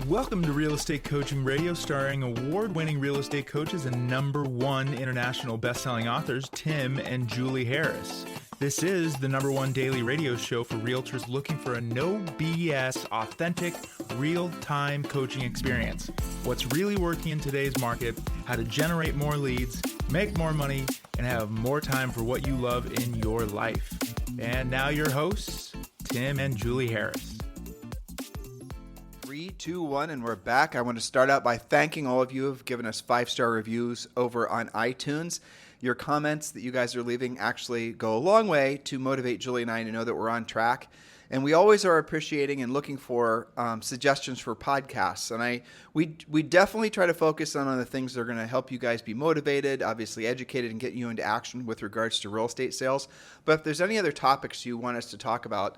Welcome to Real Estate Coaching Radio, starring award-winning real estate coaches and #1 international best-selling authors, Tim and Julie Harris. This is the #1 daily radio show for realtors looking for a no BS, authentic, real-time coaching experience. What's really working in today's market, how to generate more leads, make more money, and have more time for what you love in your life. And now your hosts, Tim and Julie Harris. 3, 2, 1, and we're back. I want to start out by thanking all of you who have given us 5-star reviews over on iTunes. Your comments that you guys are leaving actually go a long way to motivate Julie and I to know that we're on track. And we always are appreciating and looking for suggestions for podcasts. And we definitely try to focus on the things that are going to help you guys be motivated, obviously educated, and get you into action with regards to real estate sales. But if there's any other topics you want us to talk about,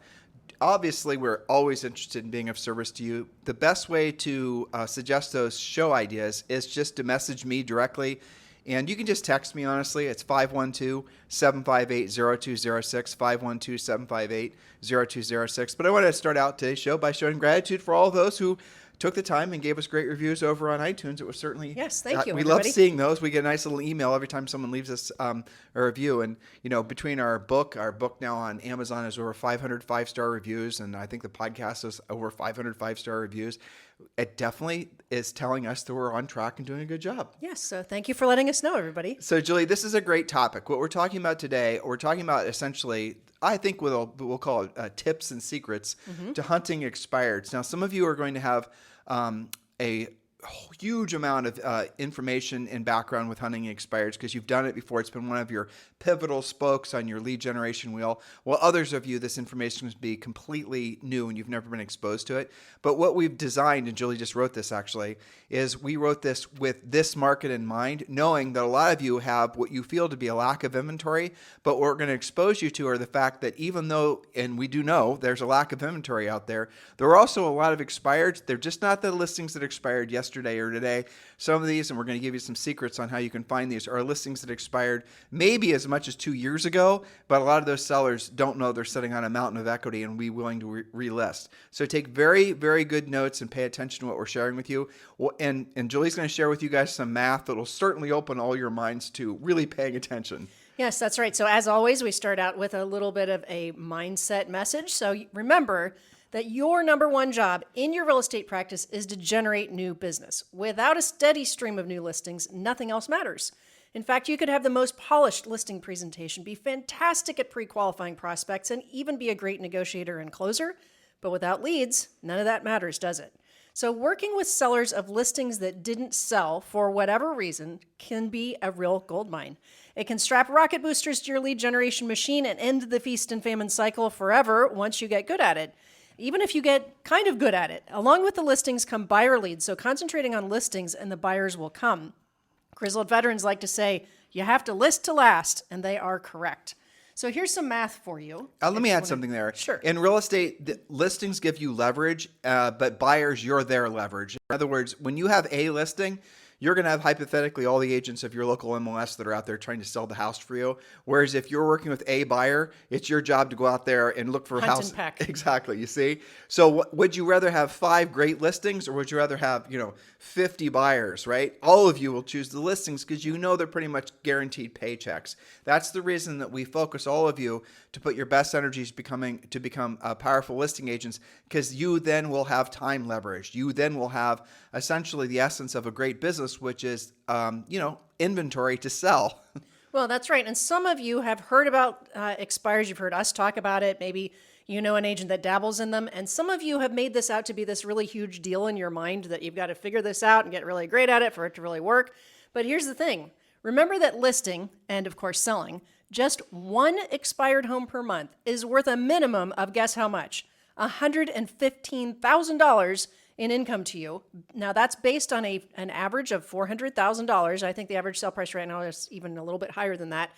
obviously, we're always interested in being of service to you. The best way to suggest those show ideas is just to message me directly. And you can just text me, honestly. It's 512-758-0206, 512-758-0206. But I want to start out today's show by showing gratitude for all those who took the time and gave us great reviews over on iTunes. It was certainly... Yes, thank you, We everybody. love seeing those. We get a nice little email every time someone leaves us a review. And, you know, between our book now on Amazon has over 500 5-star reviews, and I think the podcast has over 500 5-star reviews. It definitely is telling us that we're on track and doing a good job. Yes, so thank you for letting us know, everybody. So, Julie, this is a great topic. What we're talking about today, we're talking about essentially, I think we'll call it tips and secrets to hunting expireds. Now, some of you are going to have a huge amount of information and background with hunting expireds because you've done it before. It's been one of your pivotal spokes on your lead generation wheel. While others of you, this information will be completely new and you've never been exposed to it. But what we've designed, and Julie just wrote this actually, is we wrote this with this market in mind, knowing that a lot of you have what you feel to be a lack of inventory. But what we're going to expose you to are the fact that even though, and we do know there's a lack of inventory out there, there are also a lot of expireds. They're just not the listings that expired yesterday or today. Some of these, and we're going to give you some secrets on how you can find these, are listings that expired maybe as much as 2 years ago, but a lot of those sellers don't know they're sitting on a mountain of equity and be willing to relist. So take very, very good notes and pay attention to what we're sharing with you. And Julie's going to share with you guys some math that will certainly open all your minds to really paying attention. Yes, that's right. So as always, we start out with a little bit of a mindset message. So remember that your #1 job in your real estate practice is to generate new business. Without a steady stream of new listings, nothing else matters. In fact, you could have the most polished listing presentation, be fantastic at pre-qualifying prospects, and even be a great negotiator and closer. But without leads, none of that matters, does it? So working with sellers of listings that didn't sell for whatever reason can be a real goldmine. It can strap rocket boosters to your lead generation machine and end the feast and famine cycle forever once you get good at it. Even if you get kind of good at it. Along with the listings come buyer leads, so concentrating on listings and the buyers will come. Grizzled veterans like to say, you have to list to last, and they are correct. So here's some math for you. Let me add something there. Sure. In real estate, the listings give you leverage, but buyers, you're their leverage. In other words, when you have a listing, you're going to have hypothetically all the agents of your local MLS that are out there trying to sell the house for you. Whereas if you're working with a buyer, it's your job to go out there and look for a house. And peck. Exactly. You see? So would you rather have 5 great listings or would you rather have, 50 buyers, right? All of you will choose the listings because you know they're pretty much guaranteed paychecks. That's the reason that we focus all of you to put your best energies to become powerful listing agents, because you then will have time leverage. You then will have essentially the essence of a great business, which is, inventory to sell. Well, that's right. And some of you have heard about expires. You've heard us talk about it. Maybe you know an agent that dabbles in them. And some of you have made this out to be this really huge deal in your mind that you've got to figure this out and get really great at it for it to really work. But here's the thing. Remember that listing, and of course selling, just one expired home per month is worth a minimum of, guess how much? $115,000 in income to you. Now that's based on an average of $400,000. I think the average sale price right now is even a little bit higher than that.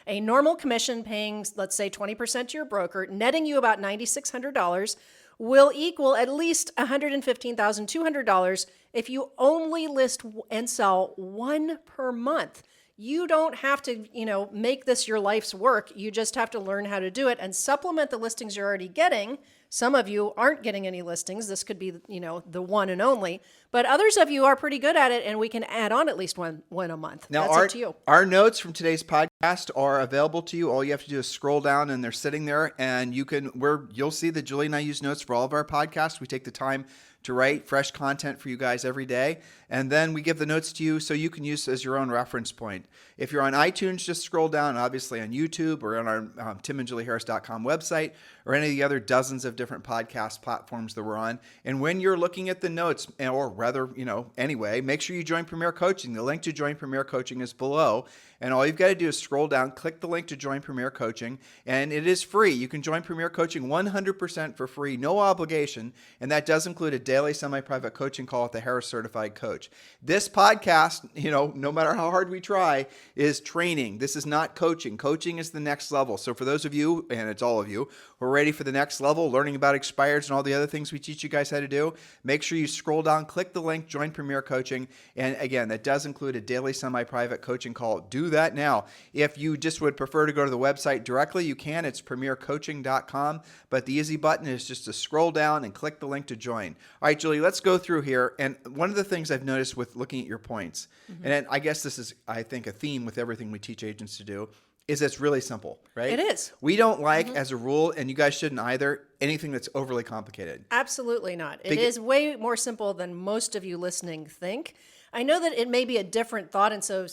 A normal commission paying, let's say 20% to your broker, netting you about $9,600 will equal at least $115,200 if you only list and sell one per month. You don't have to, make this your life's work. You just have to learn how to do it and supplement the listings you're already getting Some of you aren't getting any listings. This could be, the one and only. But others of you are pretty good at it, and we can add on at least one a month. Now, That's up to you. Our notes from today's podcast are available to you. All you have to do is scroll down, and they're sitting there, and you'll see that Julie and I use notes for all of our podcasts. We take the time to write fresh content for you guys every day, and then we give the notes to you so you can use as your own reference point. If you're on iTunes, just scroll down, obviously on YouTube or on our timandjulieharris.com website or any of the other dozens of different podcast platforms that we're on. And when you're looking at the notes, or rather, anyway, make sure you join Premier Coaching. The link to join Premier Coaching is below. And all you've got to do is scroll down, click the link to join Premier Coaching, and it is free. You can join Premier Coaching 100% for free, no obligation, and that does include a daily semi-private coaching call with the Harris Certified Coach. This podcast, no matter how hard we try, is training. This is not coaching. Coaching is the next level. So for those of you, and it's all of you, who are ready for the next level, learning about expireds and all the other things we teach you guys how to do, make sure you scroll down, click the link, join Premier Coaching, and again, that does include a daily semi-private coaching call. Do that now. If you just would prefer to go to the website directly, you can. It's premiercoaching.com, but the easy button is just to scroll down and click the link to join. All right, Julie, let's go through here. And one of the things I've noticed with looking at your points, and I guess this is, I think, a theme with everything we teach agents to do, is it's really simple, right? It is. We don't like, as a rule, and you guys shouldn't either, anything that's overly complicated. Absolutely not. It is way more simple than most of you listening think. I know that it may be a different thought, and so,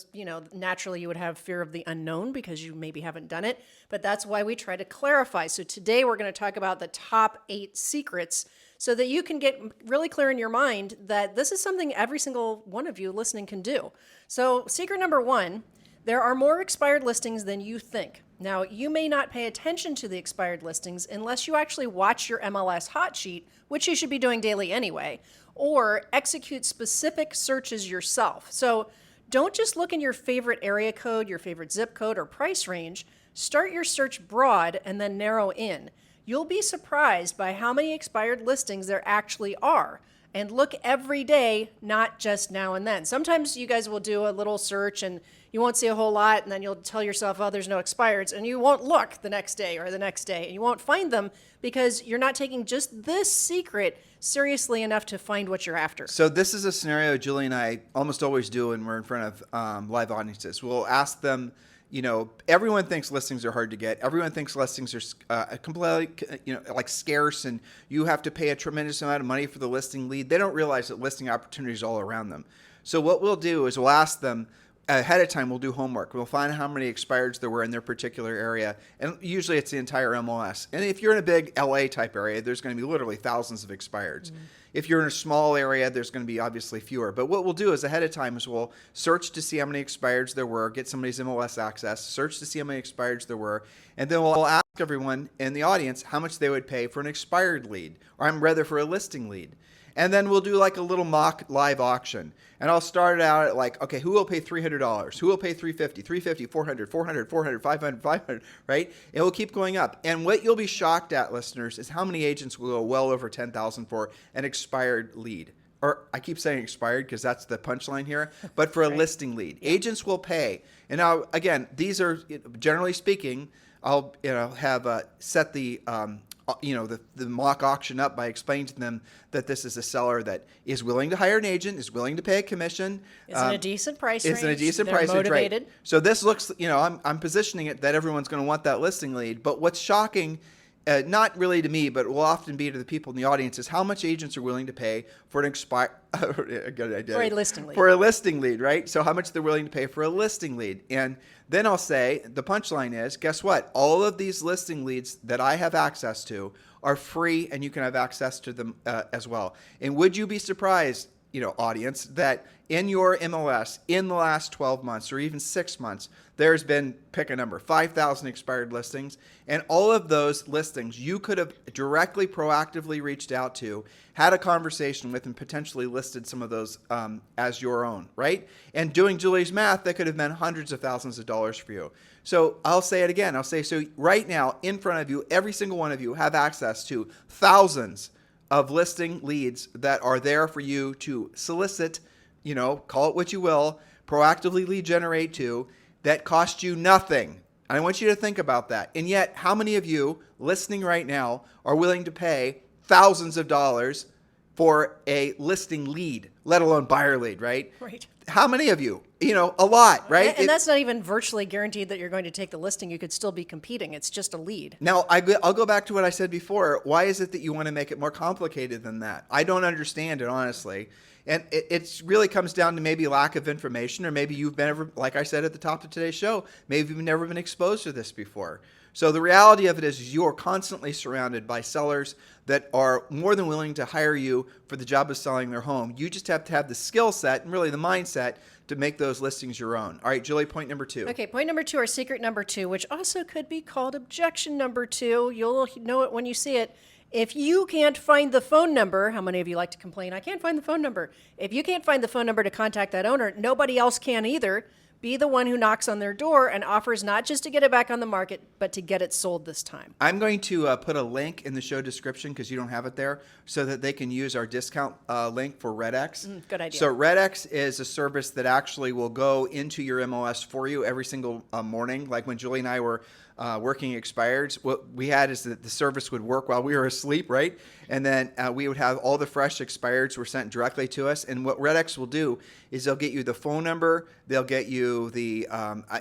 naturally you would have fear of the unknown because you maybe haven't done it, but that's why we try to clarify. So today we're going to talk about the top 8 secrets so that you can get really clear in your mind that this is something every single one of you listening can do. So secret number 1, there are more expired listings than you think. Now, you may not pay attention to the expired listings unless you actually watch your MLS hot sheet, which you should be doing daily anyway, or execute specific searches yourself. So don't just look in your favorite area code, your favorite zip code, or price range. Start your search broad and then narrow in. You'll be surprised by how many expired listings there actually are. And look every day, not just now and then. Sometimes you guys will do a little search and you won't see a whole lot, and then you'll tell yourself, oh, there's no expireds, and you won't look the next day or the next day, and you won't find them because you're not taking just this secret seriously enough to find what you're after. So this is a scenario Julie and I almost always do when we're in front of live audiences. We'll ask them, everyone thinks listings are hard to get. Everyone thinks listings are completely, like scarce, and you have to pay a tremendous amount of money for the listing lead. They don't realize that listing opportunities are all around them. So what we'll do is we'll ask them, ahead of time, we'll do homework. We'll find how many expireds there were in their particular area. And usually it's the entire MLS. And if you're in a big LA type area, there's going to be literally thousands of expireds. If you're in a small area, there's going to be obviously fewer. But what we'll do is ahead of time is we'll search to see how many expireds there were, get somebody's MLS access, search to see how many expireds there were, and then we'll ask everyone in the audience how much they would pay for an expired lead, or rather for a listing lead. And then we'll do like a little mock live auction. And I'll start it out at like, okay, who will pay $300? Who will pay $350, $350, $400, $400, $400, $500, $500, right? It will keep going up. And what you'll be shocked at, listeners, is how many agents will go well over $10,000 for an expired lead. Or I keep saying expired because that's the punchline here, but for a listing lead. Agents will pay. And now, again, these are, generally speaking, I'll have set the mock auction up by explaining to them that this is a seller that is willing to hire an agent, is willing to pay a commission. Is in a decent price range. Is in a decent They're price range, motivated. right? So this looks, I'm positioning it that everyone's going to want that listing lead. But what's shocking, not really to me, but will often be to the people in the audience, is how much agents are willing to pay for an expired For a listing lead. For a listing lead, right? So how much they're willing to pay for a listing lead. And then I'll say, the punchline is, guess what? All of these listing leads that I have access to are free, and you can have access to them as well. And would you be surprised, audience, that in your MLS, in the last 12 months or even 6 months, there's been, pick a number, 5,000 expired listings. And all of those listings you could have directly, proactively reached out to, had a conversation with, and potentially listed some of those as your own, right? And doing Julie's math, that could have meant hundreds of thousands of dollars for you. So I'll say it again. I'll say, so right now, in front of you, every single one of you have access to thousands of listing leads that are there for you to solicit, call it what you will, proactively lead generate to, that cost you nothing. And I want you to think about that. And yet, how many of you listening right now are willing to pay thousands of dollars for a listing lead, let alone buyer lead, right? Right. How many of you? A lot, right? And that's not even virtually guaranteed that you're going to take the listing. You could still be competing. It's just a lead. Now, I'll go back to what I said before. Why is it that you want to make it more complicated than that? I don't understand it, honestly. And it really comes down to maybe lack of information, or maybe you've never, like I said at the top of today's show, maybe you've never been exposed to this before. So the reality of it is you are constantly surrounded by sellers that are more than willing to hire you for the job of selling their home. You just have to have the skill set and really the mindset to make those listings your own. All right, Julie, point number 2. Okay, point number 2, or secret number 2, which also could be called objection number 2. You'll know it when you see it. If you can't find the phone number, how many of you like to complain, I can't find the phone number. If you can't find the phone number to contact that owner, nobody else can either. Be the one who knocks on their door and offers not just to get it back on the market, but to get it sold this time. I'm going to put a link in the show description, because you don't have it there, so that they can use our discount link for RedX. Good idea. So RedX is a service that actually will go into your MLS for you every single morning. Like when Julie and I were working expireds, what we had is that the service would work while we were asleep, right? And then we would have all the fresh expireds were sent directly to us. And what RedX will do is they'll get you the phone number, they'll get you the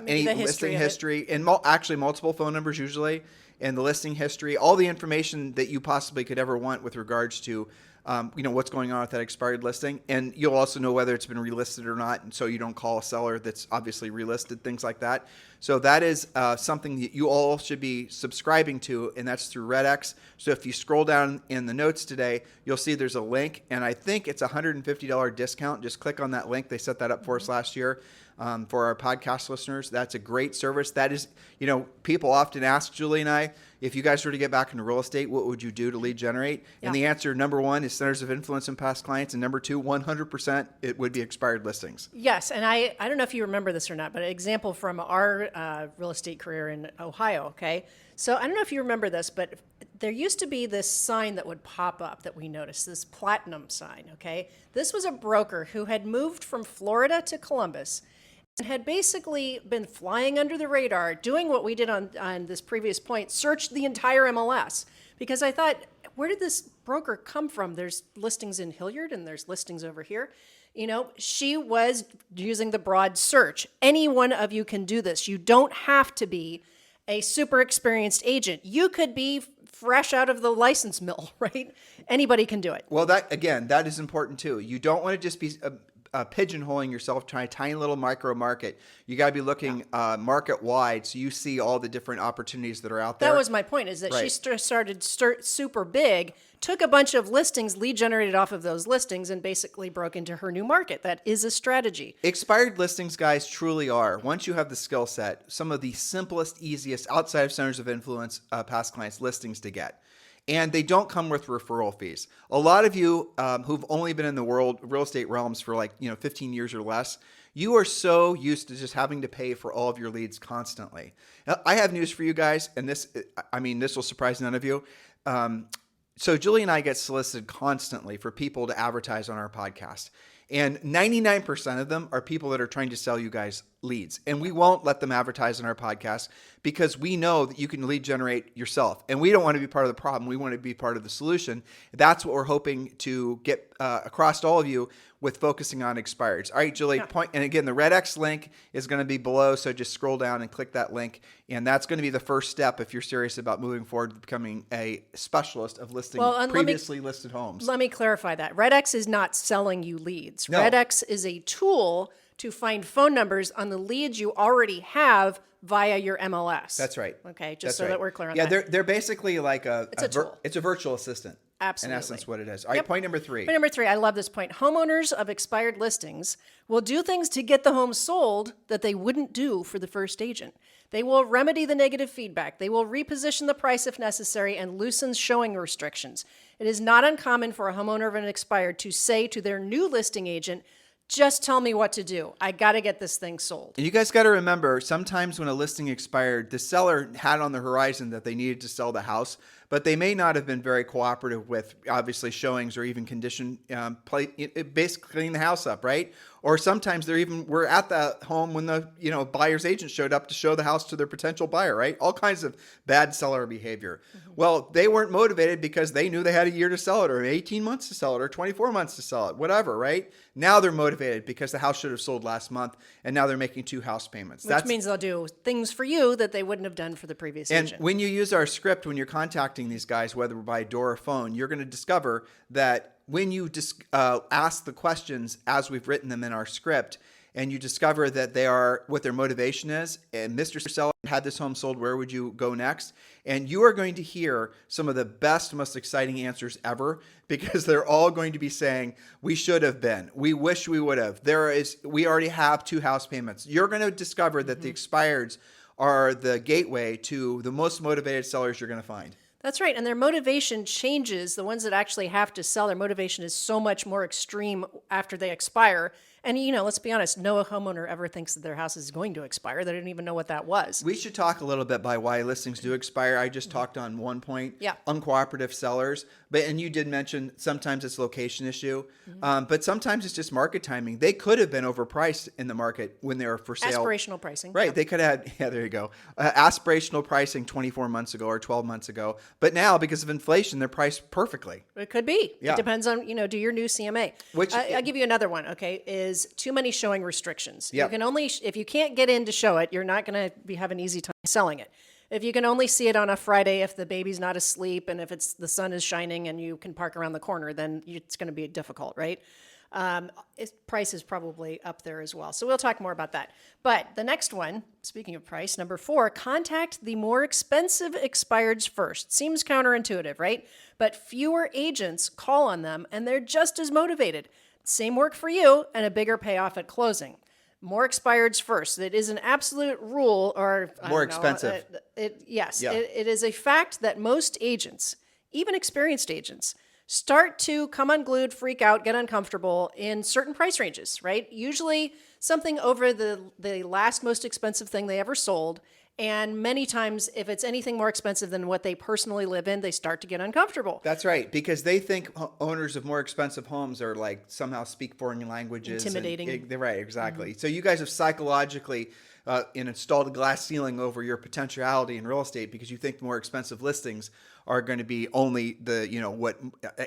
any listing history, and actually multiple phone numbers usually, and the listing history, all the information that you possibly could ever want with regards to what's going on with that expired listing. And you'll also know whether it's been relisted or not, and so you don't call a seller that's obviously relisted, things like that. So that is something that you all should be subscribing to, and that's through RedX. So if you scroll down in the notes today, you'll see there's a link, and I think it's a $150 discount. Just click on that link. They set that up for us last year. For our podcast listeners, that's a great service. That is, people often ask Julie and I, if you guys were to get back into real estate, what would you do to lead generate? Yeah. And the answer, number 1, is centers of influence and past clients. And number 2, 100%, it would be expired listings. Yes, and I don't know if you remember this or not, but an example from our real estate career in Ohio, okay? So I don't know if you remember this, but there used to be this sign that would pop up that we noticed, this platinum sign, okay? This was a broker who had moved from Florida to Columbus and had basically been flying under the radar, doing what we did on this previous point, searched the entire MLS. Because I thought, where did this broker come from? There's listings in Hilliard and there's listings over here. She was using the broad search. Any one of you can do this. You don't have to be a super experienced agent. You could be fresh out of the license mill, right? Anybody can do it. Well, that is important too. You don't want to just be pigeonholing yourself, trying a tiny little micro market. You got to be looking market wide, so you see all the different opportunities that are out there. That was my point, is that Right. she started super big, took a bunch of listings, lead generated off of those listings, and basically broke into her new market. That is a strategy. Expired listings, guys, truly are, once you have the skill set, some of the simplest, easiest, outside of centers of influence, past clients listings to get. And they don't come with referral fees. A lot of you who've only been in the real estate realms for 15 years or less, you are so used to just having to pay for all of your leads constantly. Now, I have news for you guys, and this will surprise none of you. So Julie and I get solicited constantly for people to advertise on our podcast. And 99% of them are people that are trying to sell you guys leads. And we won't let them advertise on our podcast because we know that you can lead generate yourself. And we don't want to be part of the problem. We want to be part of the solution. That's what we're hoping to get across to all of you with focusing on expireds. All right, Julie, point. And again, the RedX link is going to be below. So just scroll down and click that link. And that's going to be the first step if you're serious about moving forward to becoming a specialist of listing previously listed homes. Let me clarify that. RedX is not selling you leads. No. RedX is a tool to find phone numbers on the leads you already have via your MLS. That's right. Okay, just That's so right. that we're clear on yeah, that. they're basically like a tool. It's a virtual assistant. Absolutely. In essence, what it is. All right, point number 3. Point number 3, I love this point. Homeowners of expired listings will do things to get the home sold that they wouldn't do for the first agent. They will remedy the negative feedback. They will reposition the price if necessary and loosen showing restrictions. It is not uncommon for a homeowner of an expired to say to their new listing agent, just tell me what to do. I got to get this thing sold. And you guys got to remember, sometimes when a listing expired, the seller had on the horizon that they needed to sell the house, but they may not have been very cooperative with obviously showings or even condition, basically cleaning the house up, right? Or sometimes we're at the home when the buyer's agent showed up to show the house to their potential buyer, right? All kinds of bad seller behavior. Mm-hmm. Well, they weren't motivated because they knew they had a year to sell it, or 18 months to sell it, or 24 months to sell it, whatever, right? Now they're motivated because the house should have sold last month, and now they're making 2 house payments. Which means they'll do things for you that they wouldn't have done for the previous agent. And when you use our script, when you're contacting these guys, whether by door or phone, you're going to discover that when you ask the questions as we've written them in our script, and you discover that they are what their motivation is, and Mr. Seller had this home sold, where would you go next? And you are going to hear some of the best, most exciting answers ever, because they're all going to be saying, we should have been, we wish we would have, we already have 2 house payments. You're going to discover that the expireds are the gateway to the most motivated sellers you're going to find. That's right. And their motivation changes. The ones that actually have to sell, their motivation is so much more extreme after they expire. And, let's be honest, no homeowner ever thinks that their house is going to expire. They didn't even know what that was. We should talk a little bit by why listings do expire. I just talked on one point, uncooperative sellers. And you did mention sometimes it's location issue, but sometimes it's just market timing. They could have been overpriced in the market when they were for sale. Aspirational pricing. Right. Yep. They could have had, there you go, aspirational pricing 24 months ago or 12 months ago. But now, because of inflation, they're priced perfectly. It could be. Yeah. It depends on, do your new CMA. I'll give you another one, okay, is too many showing restrictions. Yep. You can only, if you can't get in to show it, you're not going to have an easy time selling it. If you can only see it on a Friday, if the baby's not asleep and if the sun is shining and you can park around the corner, then it's going to be difficult, right? Price is probably up there as well. So we'll talk more about that. But the next one, speaking of price, number 4, contact the more expensive expireds first. Seems counterintuitive, right? But fewer agents call on them and they're just as motivated. Same work for you and a bigger payoff at closing. More expireds first. It is an absolute rule, or more expensive. Yes, it is a fact that most agents, even experienced agents, start to come unglued, freak out, get uncomfortable in certain price ranges, right? Usually something over the last most expensive thing they ever sold. And many times, if it's anything more expensive than what they personally live in, they start to get uncomfortable. That's right, because they think owners of more expensive homes are like somehow speak foreign languages. Intimidating. They're right, exactly. Mm-hmm. So you guys have psychologically installed a glass ceiling over your potentiality in real estate because you think more expensive listings are going to be only what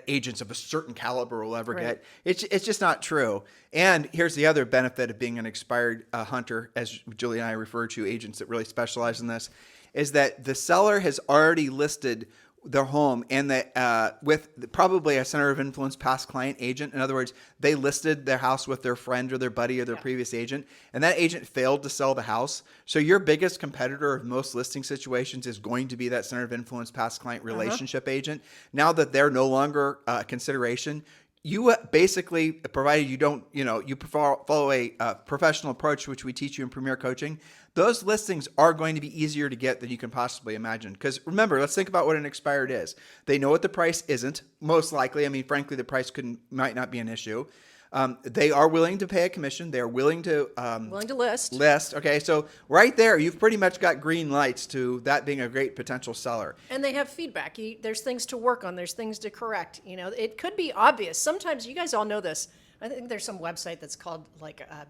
agents of a certain caliber will ever get. It's just not true. And here's the other benefit of being an expired hunter, as Julie and I refer to agents that really specialize in this, is that the seller has already listed their home and with probably a center of influence past client agent. In other words, they listed their house with their friend or their buddy or their previous agent, and that agent failed to sell the house. So your biggest competitor of most listing situations is going to be that center of influence past client relationship agent. Now that they're no longer a consideration, you basically, provided you don't, you follow a professional approach, which we teach you in Premier Coaching, those listings are going to be easier to get than you can possibly imagine. Because remember, let's think about what an expired is. They know what the price isn't, most likely. I mean, frankly, the price might not be an issue. They are willing to pay a commission. They're willing to list. Okay, so right there, you've pretty much got green lights to that being a great potential seller. And they have feedback. There's things to work on. There's things to correct. It could be obvious. Sometimes you guys all know this. I think there's some website that's called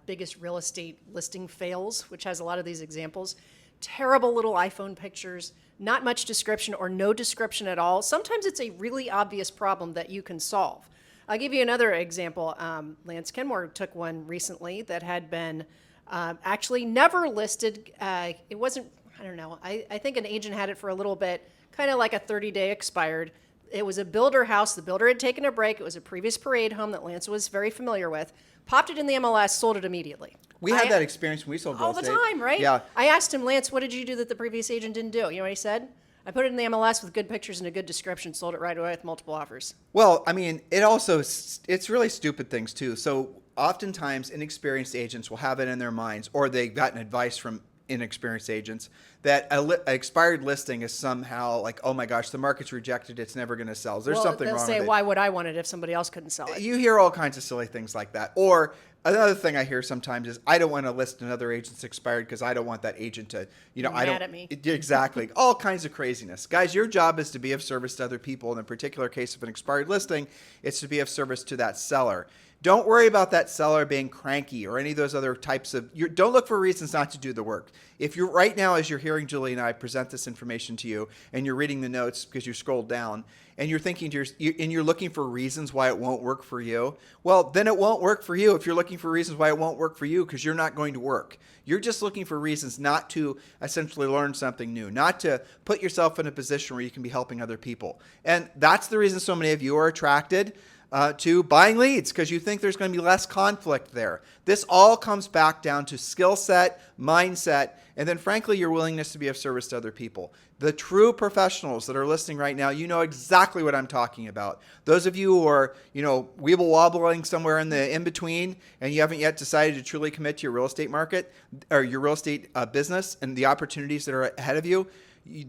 Biggest Real Estate Listing Fails, which has a lot of these examples. Terrible little iPhone pictures, not much description or no description at all. Sometimes it's a really obvious problem that you can solve. I'll give you another example. Lance Kenmore took one recently that had been actually never listed. It wasn't, I don't know, I think an agent had it for a little bit, kind of like a 30-day expired. It was a builder house. The builder had taken a break. It was a previous parade home that Lance was very familiar with. Popped it in the MLS, sold it immediately. We had that experience when we sold real estate. All the time, right? Yeah. I asked him, Lance, what did you do that the previous agent didn't do? You know what he said? I put it in the MLS with good pictures and a good description, sold it right away with multiple offers. Well, I mean, it's really stupid things too. So oftentimes inexperienced agents will have it in their minds, or they've gotten advice from inexperienced agents that an expired listing is somehow like, oh my gosh, the market's rejected, it's never going to sell. There's something they'll wrong say, with it. why would I want it if somebody else couldn't sell it? You hear all kinds of silly things like that. Or another thing I hear sometimes is, I don't want to list another agent's expired because I don't want that agent to, I don't. Mad at me. Exactly. All kinds of craziness. Guys, your job is to be of service to other people. In the particular case of an expired listing, it's to be of service to that seller. Don't worry about that seller being cranky or any of those other types of, don't look for reasons not to do the work. If you're right now, as you're hearing Julie and I present this information to you, and you're reading the notes because you scrolled down, and you're thinking to and you're looking for reasons why it won't work for you, well, then it won't work for you if you're looking for reasons why it won't work for you, because you're not going to work. You're just looking for reasons not to essentially learn something new, not to put yourself in a position where you can be helping other people. And that's the reason so many of you are attracted to buying leads, because you think there's going to be less conflict there. This all comes back down to skill set, mindset, and then frankly, your willingness to be of service to other people. The true professionals that are listening right now, you know exactly what I'm talking about. Those of you who are, weeble wobbling somewhere in the in-between, and you haven't yet decided to truly commit to your real estate market or your real estate business and the opportunities that are ahead of you,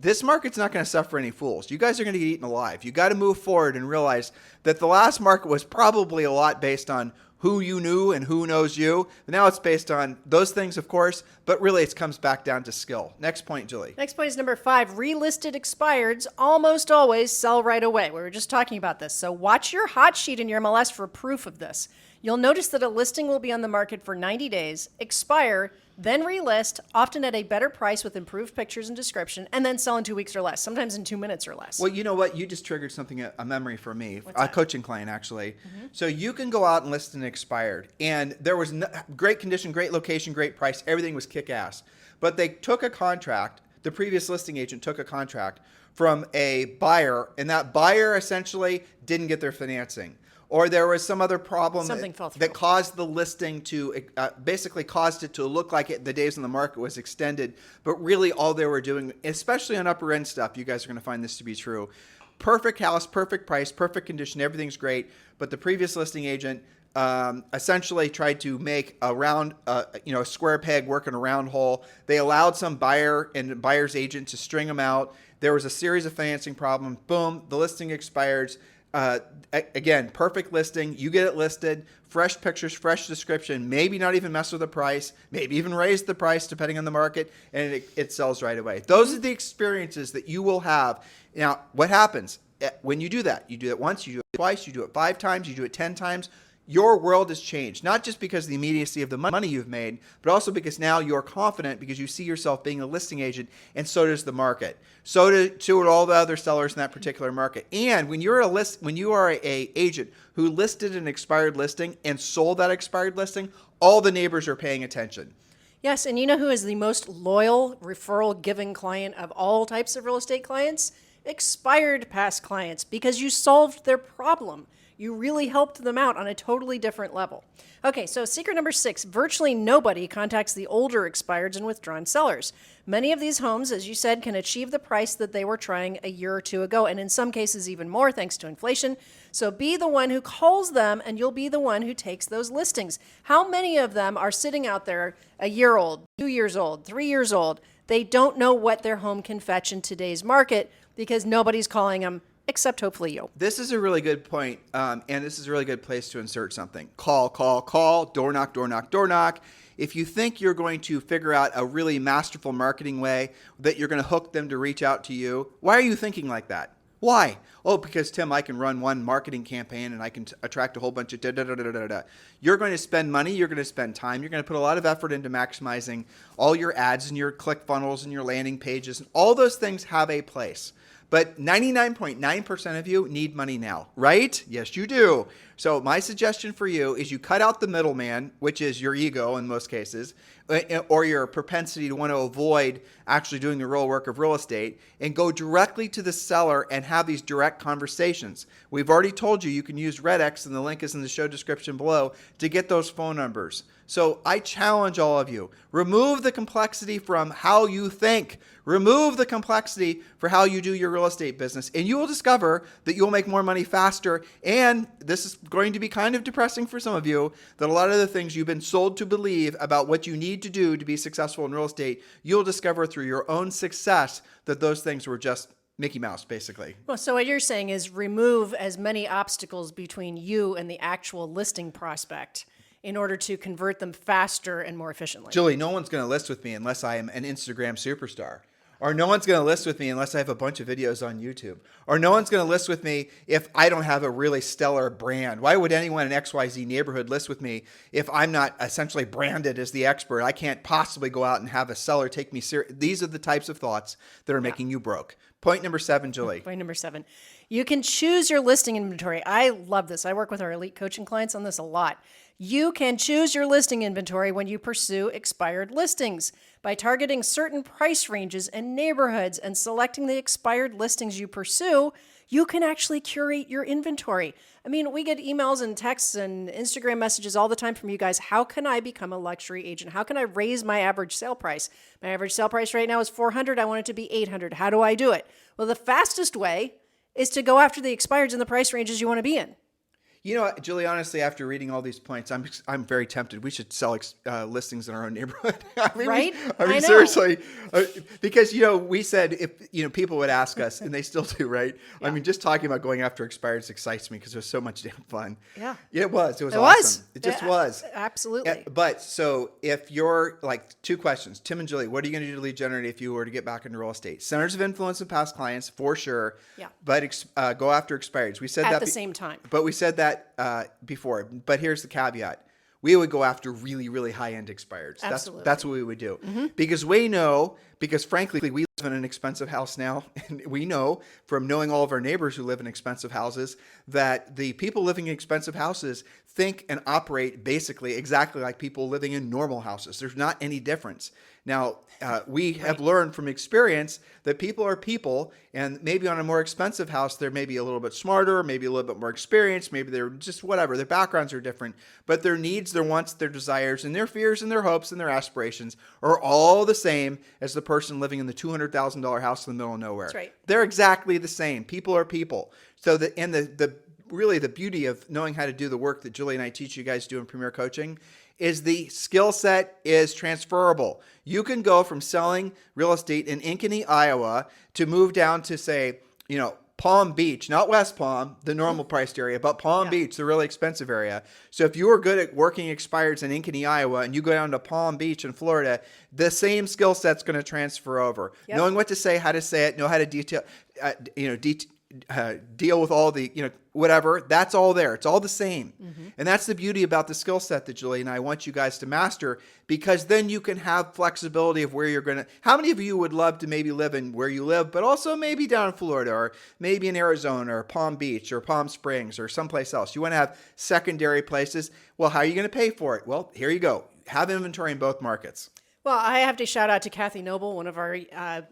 this market's not going to suffer any fools. You guys are going to get eaten alive. You got to move forward and realize that the last market was probably a lot based on who you knew and who knows you. Now it's based on those things, of course, but really it comes back down to skill. Next point, Julie. Next point is number 5. Relisted expireds almost always sell right away. We were just talking about this. So watch your hot sheet in your MLS for proof of this. You'll notice that a listing will be on the market for 90 days, expire, then relist, often at a better price with improved pictures and description, and then sell in 2 weeks or less, sometimes in 2 minutes or less. Well, you know what? You just triggered something, a memory for me, a coaching client actually. Mm-hmm. So you can go out and list an expired, and there was great condition, great location, great price. Everything was kick-ass. But they took a contract, the previous listing agent took a contract from a buyer, and that buyer essentially didn't get their financing. Or there was some other problem that caused the listing to basically caused it to look like the days on the market was extended. But really all they were doing, especially on upper end stuff, you guys are going to find this to be true. Perfect house, perfect price, perfect condition, everything's great. But the previous listing agent essentially tried to make a round, a square peg work in a round hole. They allowed some buyer and buyer's agent to string them out. There was a series of financing problems. Boom, the listing expires. Again, perfect listing. You get it listed, fresh pictures, fresh description, maybe not even mess with the price, maybe even raise the price depending on the market, and it sells right away. Those are the experiences that you will have. Now, what happens when you do that? You do it once, you do it twice, you do it 5 times, you do it 10 times. Your world has changed, not just because of the immediacy of the money you've made, but also because now you're confident because you see yourself being a listing agent, and so does the market. So do all the other sellers in that particular market. And when you are a agent who listed an expired listing and sold that expired listing, all the neighbors are paying attention. Yes, and you know who is the most loyal referral giving client of all types of real estate clients? Expired past clients, because you solved their problem. You really helped them out on a totally different level. Okay, so secret number 6, virtually nobody contacts the older expireds and withdrawn sellers. Many of these homes, as you said, can achieve the price that they were trying a year or two ago, and in some cases even more thanks to inflation. So be the one who calls them, and you'll be the one who takes those listings. How many of them are sitting out there a year old, 2 years old, 3 years old? They don't know what their home can fetch in today's market because nobody's calling them, except hopefully you. This is a really good point, and this is a really good place to insert something. Call, door knock, door knock, door knock. If you think you're going to figure out a really masterful marketing way that you're going to hook them to reach out to you, why are you thinking like that? Why? Oh, because Tim, I can run one marketing campaign and I can attract a whole bunch of da-da-da-da-da-da. You're going to spend money, you're going to spend time, you're going to put a lot of effort into maximizing all your ads and your click funnels and your landing pages, and all those things have a place. But 99.9% of you need money now, right? Yes, you do. So my suggestion for you is you cut out the middleman, which is your ego in most cases, or your propensity to want to avoid actually doing the real work of real estate, and go directly to the seller and have these direct conversations. We've already told you can use RedX, and the link is in the show description below, to get those phone numbers. So I challenge all of you, remove the complexity from how you think. Remove the complexity for how you do your real estate business, and you will discover that you'll make more money faster. And this is going to be kind of depressing for some of you that a lot of the things you've been sold to believe about what you need to do to be successful in real estate, you'll discover through your own success that those things were just Mickey Mouse, basically. Well, so what you're saying is remove as many obstacles between you and the actual listing prospect in order to convert them faster and more efficiently. Julie, no one's going to list with me unless I am an Instagram superstar. Or no one's going to list with me unless I have a bunch of videos on YouTube. Or no one's going to list with me if I don't have a really stellar brand. Why would anyone in XYZ neighborhood list with me if I'm not essentially branded as the expert? I can't possibly go out and have a seller take me serious. These are the types of thoughts that are making you broke. Point number 7, Julie. Point number 7. You can choose your listing inventory. I love this. I work with our elite coaching clients on this a lot. You can choose your listing inventory when you pursue expired listings by targeting certain price ranges and neighborhoods and selecting the expired listings you pursue. You can actually curate your inventory. I mean, we get emails and texts and Instagram messages all the time from you guys. How can I become a luxury agent? How can I raise my average sale price? My average sale price right now is $400. I want it to be $800. How do I do it? Well, the fastest way is to go after the expireds in the price ranges you want to be in. You know what, Julie, honestly, after reading all these points, I'm very tempted. We should sell listings in our own neighborhood. Right? I mean, I know. seriously, because, we said if, people would ask us, and they still do, right? Yeah. I mean, just talking about going after expireds excites me because it was so much damn fun. Yeah. It was awesome. It just was. Absolutely. But so if you're like 2 questions, Tim and Julie, what are you going to do to lead generate if you were to get back into real estate? Centers of influence and past clients, for sure. Yeah. But go after expireds. We said at that the same time. But we said that before. But here's the caveat. We would go after really, really high-end expireds. Absolutely. That's what we would do. Mm-hmm. Because frankly, we live in an expensive house now. And we know from knowing all of our neighbors who live in expensive houses that the people living in expensive houses think and operate basically exactly like people living in normal houses. There's not any difference. Now, we have learned from experience that people are people, and maybe on a more expensive house, they're maybe a little bit smarter, maybe a little bit more experienced, maybe they're just whatever. Their backgrounds are different, but their needs, their wants, their desires, and their fears and their hopes and their aspirations are all the same as the person living in the $200,000 house in the middle of nowhere. That's right. They're exactly the same. People are people. So really the beauty of knowing how to do the work that Julie and I teach you guys do in Premier Coaching is the skill set is transferable. You can go from selling real estate in Ankeny, Iowa to move down to, say, Palm Beach, not West Palm, the normal priced area, but Palm Beach, the really expensive area. So if you are good at working expireds in Ankeny, Iowa, and you go down to Palm Beach in Florida, the same skill set's going to transfer over. Yep. Knowing what to say, how to say it, know how to deal with all the, whatever, that's all there. It's all the same. Mm-hmm. And that's the beauty about the skill set that Julie and I want you guys to master, because then you can have flexibility of where you're going to, how many of you would love to maybe live in where you live, but also maybe down in Florida or maybe in Arizona or Palm Beach or Palm Springs or someplace else? You want to have secondary places. Well, how are you going to pay for it? Well, here you go. Have inventory in both markets. Well, I have to shout out to Kathy Noble, one of our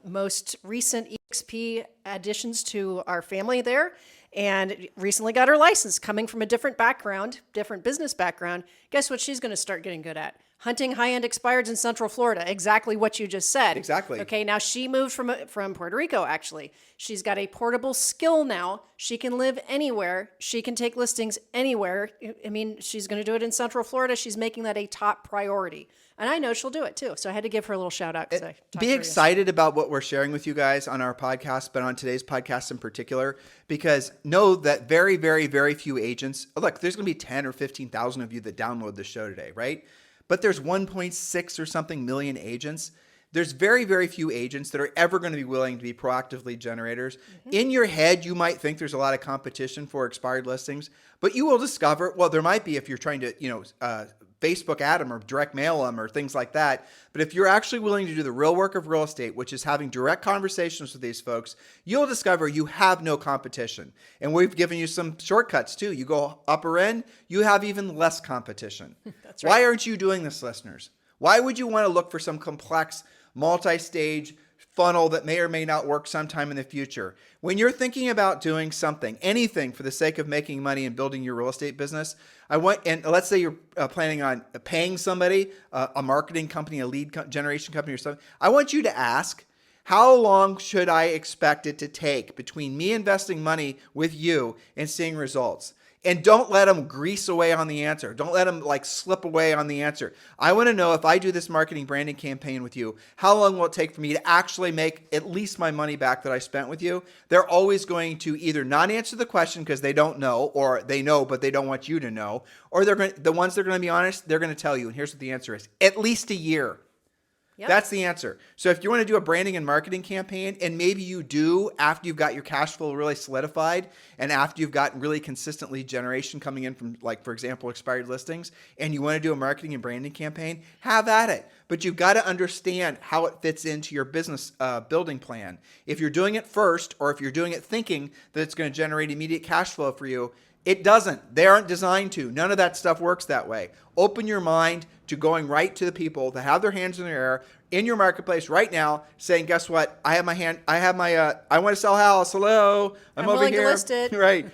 most recent EXP additions to our family there, and recently got her license, coming from a different background, different business background. Guess what she's going to start getting good at? Hunting high-end expireds in Central Florida. Exactly what you just said. Exactly. Okay, now she moved from Puerto Rico, actually. She's got a portable skill now. She can live anywhere. She can take listings anywhere. I mean, she's going to do it in Central Florida. She's making that a top priority. And I know she'll do it too. So I had to give her a little shout out. Be excited about what we're sharing with you guys on our podcast, but on today's podcast in particular, because know that very, very, very few agents, look, there's going to be 10 or 15,000 of you that download the show today, right? But there's 1.6 or something million agents. There's very, very few agents that are ever going to be willing to be proactive lead generators. Mm-hmm. In your head, you might think there's a lot of competition for expired listings, but you will discover, well, there might be if you're trying to, Facebook ad them or direct mail them or things like that. But if you're actually willing to do the real work of real estate, which is having direct conversations with these folks, you'll discover you have no competition. And we've given you some shortcuts too. You go upper end, you have even less competition. That's right. Why aren't you doing this, listeners? Why would you want to look for some complex multi-stage funnel that may or may not work sometime in the future? When you're thinking about doing something, anything for the sake of making money and building your real estate business, and let's say you're planning on paying somebody, a marketing company, a lead generation company or something, I want you to ask, how long should I expect it to take between me investing money with you and seeing results? And don't let them grease away on the answer. Don't let them like slip away on the answer. I want to know, if I do this marketing branding campaign with you, how long will it take for me to actually make at least my money back that I spent with you? They're always going to either not answer the question because they don't know, or they know but they don't want you to know, or the ones that are going to be honest, they're going to tell you. And here's what the answer is: at least a year. Yep. That's the answer. So if you want to do a branding and marketing campaign, and maybe you do after you've got your cash flow really solidified, and after you've gotten really consistent lead generation coming in from, like, for example, expired listings, and you want to do a marketing and branding campaign, have at it. But you've got to understand how it fits into your business building plan. If you're doing it first, or if you're doing it thinking that it's going to generate immediate cash flow for you, it doesn't. They aren't designed to. None of that stuff works that way. Open your mind to going right to the people that have their hands in the air in your marketplace right now, saying, guess what? I want to sell a house. Hello. I'm over willing here. to list it. Right.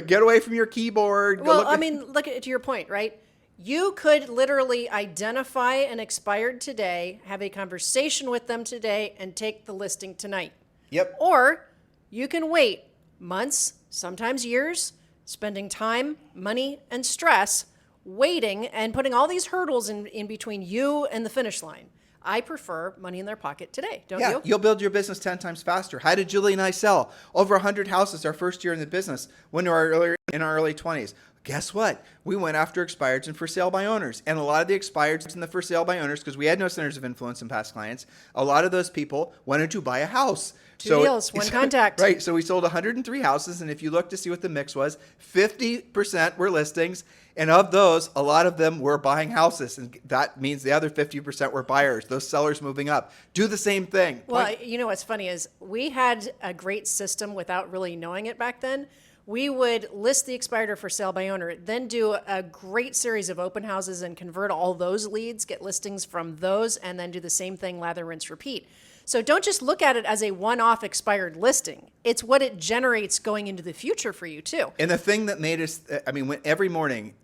Get away from your keyboard. Well, look at to your point, right? You could literally identify an expired today, have a conversation with them today, and take the listing tonight. Yep. Or you can wait months, sometimes years, spending time, money, and stress waiting and putting all these hurdles in between you and the finish line. I prefer money in their pocket today, don't you? You'll build your business 10 times faster. How did Julie and I sell over 100 houses our first year in the business when we were in our early 20s? Guess what? We went after expireds and for sale by owners. And a lot of the expireds and the for sale by owners, because we had no centers of influence in past clients, a lot of those people wanted to buy a house. Two deals, one contact. Right. So we sold 103 houses. And if you look to see what the mix was, 50% were listings. And of those, a lot of them were buying houses. And that means the other 50% were buyers, those sellers moving up. Do the same thing. Well, you know what's funny is we had a great system without really knowing it back then. We would list the expired or for sale by owner, then do a great series of open houses and convert all those leads, get listings from those, and then do the same thing, lather, rinse, repeat. So don't just look at it as a one-off expired listing. It's what it generates going into the future for you too. And the thing that made us, every morning,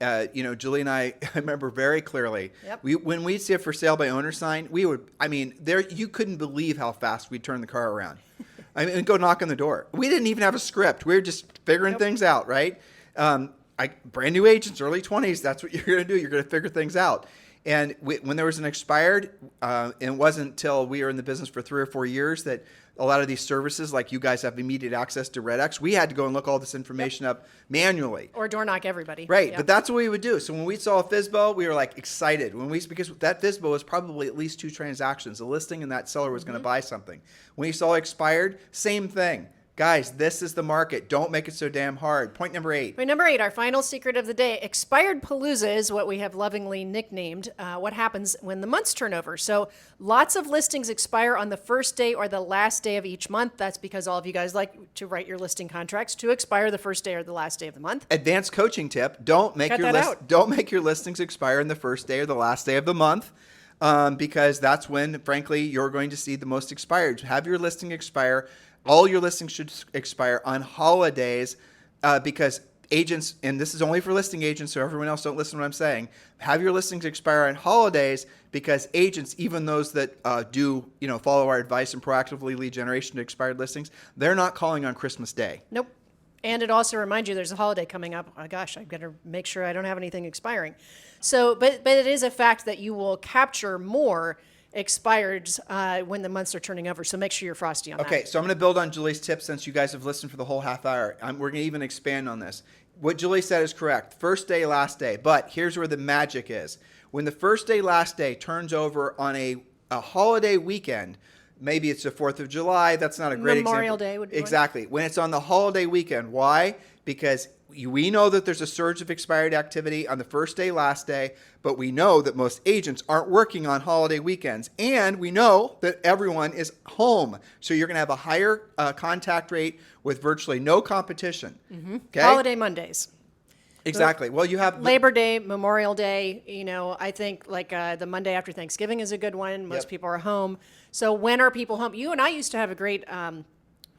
Julie and I remember very clearly, Yep. When we'd see a for sale by owner sign, you couldn't believe how fast we'd turn the car around. And go knock on the door. We didn't even have a script. We were just figuring things out, right? Brand new agents, early 20s, that's what you're going to do. You're going to figure things out. And when there was an expired, and it wasn't until we were in the business for 3 or 4 years that a lot of these services, like you guys have immediate access to RedX, we had to go and look all this information up manually. Or door knock everybody. Right, Yep. but that's what we would do. So when we saw a FSBO, we were like excited because that FSBO was probably at least 2 transactions, a listing and that seller was going to buy something. When you saw expired, same thing. Guys, this is the market. Don't make it so damn hard. Point number 8. Point number 8, our final secret of the day. Expired Palooza is what we have lovingly nicknamed what happens when the months turn over. So lots of listings expire on the first day or the last day of each month. That's because all of you guys like to write your listing contracts to expire the first day or the last day of the month. Advanced coaching tip: don't make your listings expire on the first day or the last day of the month. Because that's when, frankly, you're going to see the most expired. Have your listing expire. All your listings should expire on holidays because agents, and this is only for listing agents, so everyone else don't listen to what I'm saying, have your listings expire on holidays because agents, even those that do follow our advice and proactively lead generation to expired listings, they're not calling on Christmas Day. Nope. And it also reminds you there's a holiday coming up. Oh gosh, I've got to make sure I don't have anything expiring. So, but it is a fact that you will capture more expireds when the months are turning over. So make sure you're frosty on that. Okay, so I'm going to build on Julie's tips since you guys have listened for the whole half hour. We're going to even expand on this. What Julie said is correct. First day, last day. But here's where the magic is. When the first day, last day turns over on a holiday weekend, maybe it's the 4th of July. That's not a great example. Memorial Day would be exactly. When it's on the holiday weekend. Why? Because we know that there's a surge of expired activity on the first day, last day, but we know that most agents aren't working on holiday weekends. And we know that everyone is home. So you're going to have a higher contact rate with virtually no competition. Mm-hmm. Okay? Holiday Mondays. Exactly. Well, you have Labor Day, Memorial Day. I think like the Monday after Thanksgiving is a good one. Most people are home. So when are people home? You and I used to have a great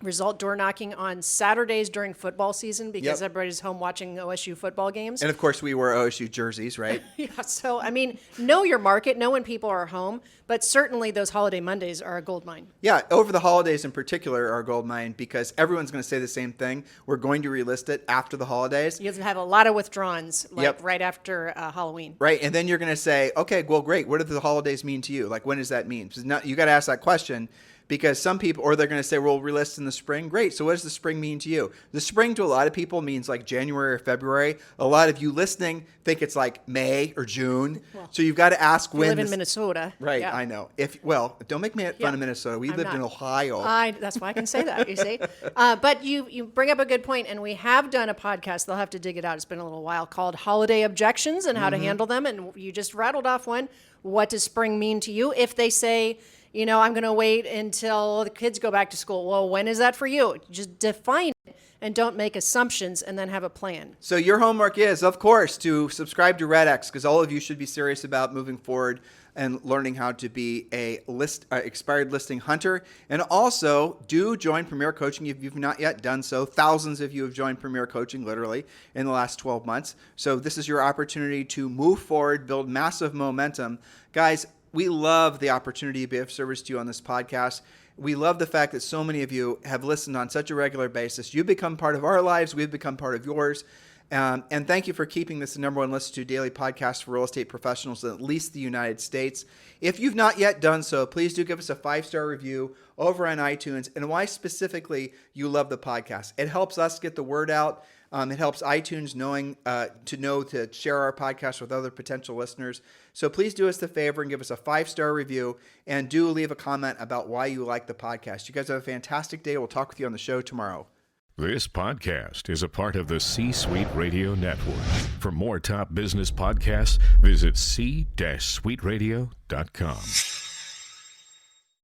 result door knocking on Saturdays during football season because Yep. everybody's home watching OSU football games. And of course, we wear OSU jerseys, right? Yeah, so I mean, know your market, know when people are home, but certainly those holiday Mondays are a gold mine. Yeah, over the holidays in particular are a gold mine because everyone's going to say the same thing. We're going to relist it after the holidays. You have a lot of withdrawns like Yep. right after Halloween. Right, and then you're going to say, okay, well, great. What do the holidays mean to you? Like, when does that mean? You got to ask that question because some people, or they're going to say, well, we'll relist in the spring. Great. So what does the spring mean to you? The spring to a lot of people means like January or February. A lot of you listening think it's like May or June. So you've got to ask We when. live in Minnesota. Right, Yeah. I know. Don't make me fun Yeah. of Minnesota. We I'm lived in not. Ohio. That's why I can say that, you see. But you bring up a good point, and we have done a podcast, they'll have to dig it out, it's been a little while, called Holiday Objections and How to Handle Them. And you just rattled off one. What does spring mean to you? If they say, I'm going to wait until the kids go back to school. Well, when is that for you? Just define it and don't make assumptions and then have a plan. So your homework is, of course, to subscribe to RedX because all of you should be serious about moving forward and learning how to be a expired listing hunter. And also, do join Premier Coaching if you've not yet done so. Thousands of you have joined Premier Coaching, literally, in the last 12 months. So this is your opportunity to move forward, build massive momentum. Guys, we love the opportunity to be of service to you on this podcast. We love the fact that so many of you have listened on such a regular basis. You've become part of our lives. We've become part of yours. And thank you for keeping this the number one listen to daily podcast for real estate professionals in at least the United States. If you've not yet done so, please do give us a 5-star review over on iTunes and why specifically you love the podcast. It helps us get the word out. It helps iTunes to share our podcast with other potential listeners. So please do us the favor and give us a 5-star review and do leave a comment about why you like the podcast. You guys have a fantastic day. We'll talk with you on the show tomorrow. This podcast is a part of the C-Suite Radio Network. For more top business podcasts, visit c-suiteradio.com.